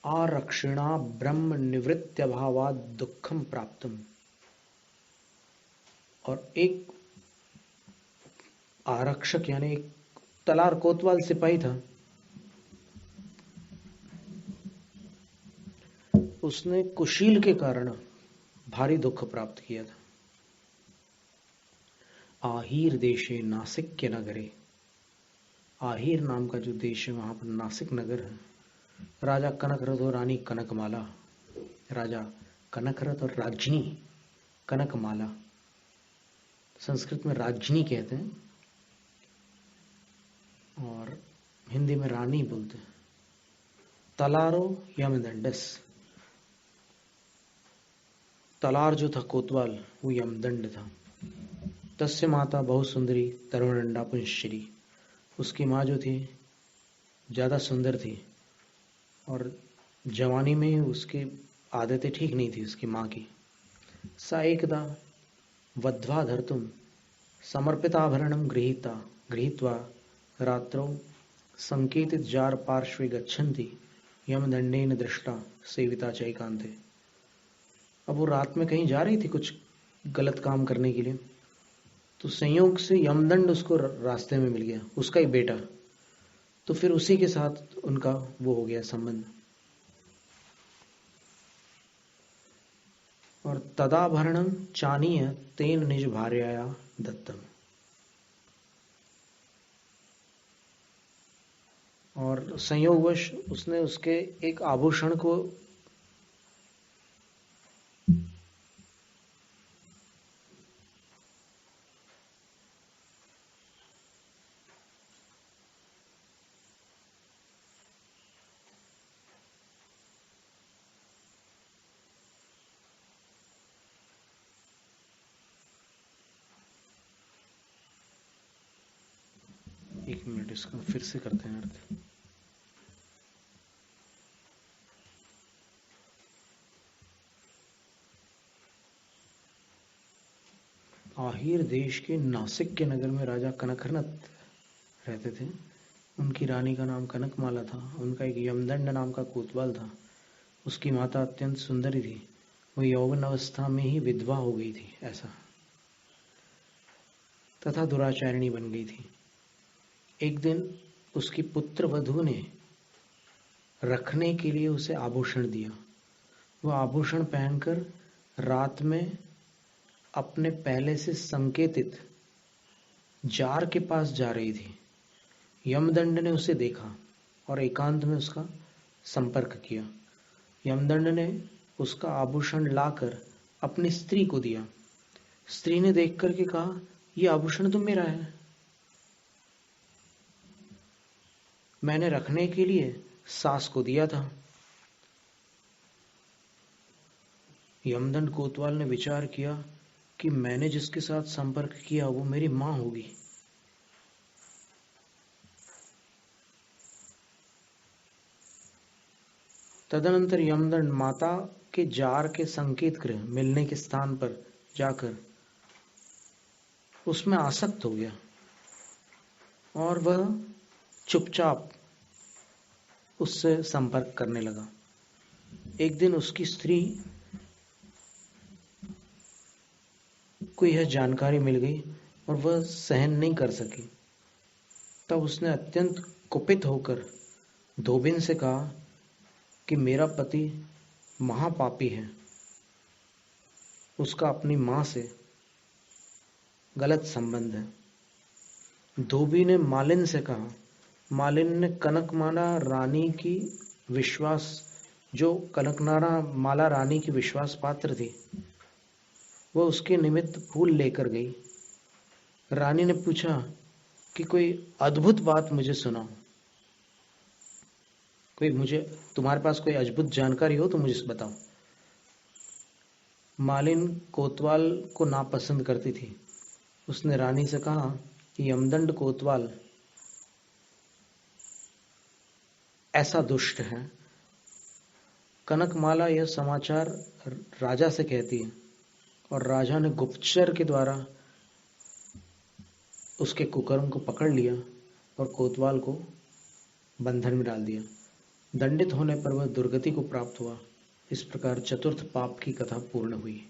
आरक्षिणा ब्रह्म निवृत्त्यभावात् दुखम प्राप्तम। और एक आरक्षक यानी एक तलार कोतवाल सिपाही था, उसने कुशील के कारण भारी दुख प्राप्त किया था। आहीर देशे नासिक्य नगरे, आहीर नाम का जो देश है वहां पर नासिक नगर है। राजा कनकरथ और रानी कनकमाला, राजा कनकरथ और राज्ञी कनकमाला, संस्कृत में राज्ञी कहते हैं और हिंदी में रानी बोलते हैं। तलारो यमदंडस, तलार जो था कोतवाल वो यमदंड था। तस्य माता बहुत सुंदरी तरुणंडा पुंश्री, उसकी माँ जो थी ज़्यादा सुंदर थी और जवानी में उसकी आदतें ठीक नहीं थी उसकी माँ की। सा एकदा वध्वा धर्तुम समर्पिताभरणं गृहीत्वा रात्रौ संकेतित जार पार्श्वे गच्छन्ति यमदंडेन दृष्टा सेविता च एकांते। अब वो रात में कहीं जा रही थी कुछ गलत काम करने के लिए, तो संयोग से यमदंड उसको रास्ते में मिल गया, उसका ही बेटा। तो फिर उसी के साथ उनका वो हो गया संबंध। और तदाभरणम चानीय तेन निज भार्याया दत्तम, और संयोगवश उसने उसके एक आभूषण को एक मिनट इसका फिर से करते हैं अर्थ। आहीर देश के नासिक के नगर में राजा कनकरथ रहते थे। उनकी रानी का नाम कनकमाला था। उनका एक यमदंड नाम का कोतवाल था। उसकी माता अत्यंत सुंदरी थी। वो यौवन अवस्था में ही विधवा हो गई थी ऐसा, तथा दुराचारिणी बन गई थी। एक दिन उसकी पुत्र वधू ने रखने के लिए उसे आभूषण दिया। वह आभूषण पहनकर रात में अपने पहले से संकेतित जार के पास जा रही थी। यमदंड ने उसे देखा और एकांत में उसका संपर्क किया। यमदंड ने उसका आभूषण लाकर अपनी स्त्री को दिया। स्त्री ने देख करके कहा, यह आभूषण तो मेरा है, मैंने रखने के लिए सास को दिया था। यमदंड कोतवाल ने विचार किया कि मैंने जिसके साथ संपर्क किया वो मेरी मां होगी। तदनंतर यमदंड माता के जार के संकेत गृह मिलने के स्थान पर जाकर उसमें आसक्त हो गया और वह चुपचाप उससे संपर्क करने लगा। एक दिन उसकी स्त्री को यह जानकारी मिल गई और वह सहन नहीं कर सकी। तब उसने अत्यंत कुपित होकर धोबिन से कहा कि मेरा पति महापापी है, उसका अपनी मां से गलत संबंध है। धोबी ने मालिन से कहा। मालिन ने कनकमाला रानी की विश्वास, जो कनकमाला रानी की विश्वास पात्र थी, वह उसके निमित्त फूल लेकर गई। रानी ने पूछा कि कोई अद्भुत बात मुझे सुनाओ, कोई मुझे तुम्हारे पास कोई अद्भुत जानकारी हो तो मुझे बताओ। मालिन कोतवाल को नापसंद करती थी। उसने रानी से कहा कि यमदंड कोतवाल ऐसा दुष्ट है। कनकमाला यह समाचार राजा से कहती है और राजा ने गुप्तचर के द्वारा उसके कुकर्म को पकड़ लिया और कोतवाल को बंधन में डाल दिया। दंडित होने पर वह दुर्गति को प्राप्त हुआ। इस प्रकार चतुर्थ पाप की कथा पूर्ण हुई।